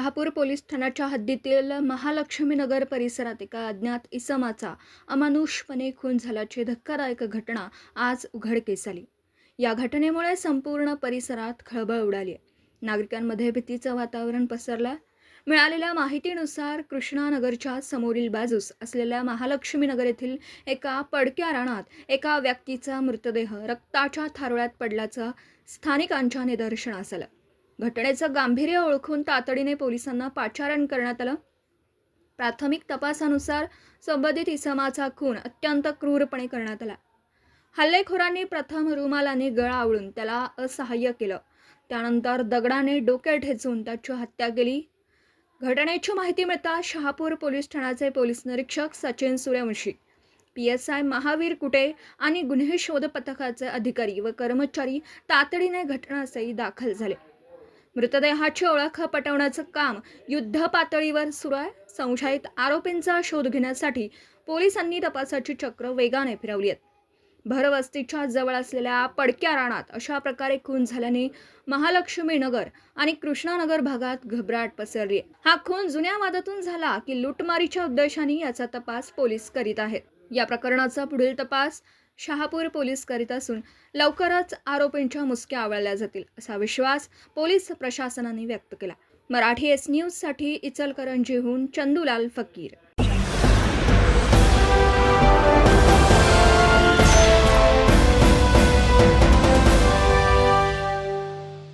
Shahapur police ठाण्याच्या हद्दीतील महालक्ष्मी नगर परिसरात एका अज्ञात इसमाचा अमानुषपणे खून झाल्याची धक्कादायक घटना आज उघडकीस आली। या घटनेमुळे संपूर्ण परिसरात खळबळ उडाली आहे। नागरिकांमध्ये भीतीचं वातावरण पसरलं। मिळालेल्या माहितीनुसार कृष्णानगरच्या समोरील बाजूस असलेल्या महालक्ष्मी नगर येथील एका पडक्या रानात एका व्यक्तीचा मृतदेह रक्ताच्या थारोळ्यात पडल्याचं स्थानिकांच्या निदर्शनास आलं। घटनेचं गांभीर्य ओळखून तातडीने पोलिसांना पाचारण करण्यात आलं। प्राथमिक तपासानुसार संबंधित इसमाचा खून अत्यंत क्रूरपणे करण्यात आला। हल्लेखोरांनी प्रथम रुमालाने गळा आवळून त्याला असहाय्य केलं, त्यानंतर दगडाने डोके ठेचून त्याची हत्या केली। घटनेची माहिती मिळताच शहापूर पोलीस ठाण्याचे पोलीस निरीक्षक सचिन सूर्यवंशी, PSI महावीर कुटे आणि गुन्हे शोध पथकाचे अधिकारी व कर्मचारी तातडीने घटनास्थळी दाखल झाले। मृतदेहाची ओळख पटवण्याचं काम युद्ध पातळीवर सुरू आहे। संशयित आरोपींचा शोध घेण्यासाठी पोलिसांनी तपासाची चक्र वेगाने फिरवली आहेत। भरवस्तीच्या जवळ असलेल्या पडक्या रानात अशा प्रकारे खून झाल्याने महालक्ष्मी नगर आणि कृष्णानगर भागात घबराट पसरली आहे। हा खून जुन्या वादातून झाला की लुटमारीच्या उद्देशाने याचा तपास पोलीस करीत आहेत। या प्रकरणाचा पुढील तपास शहापूर पोलीस करीत असून लवकरच आरोपींच्या मुसक्या आवळल्या जातील असा विश्वास पोलीस प्रशासनाने व्यक्त केला। मराठी एस न्यूज साठी इचलकरंजीहून चंदूलाल फकीर।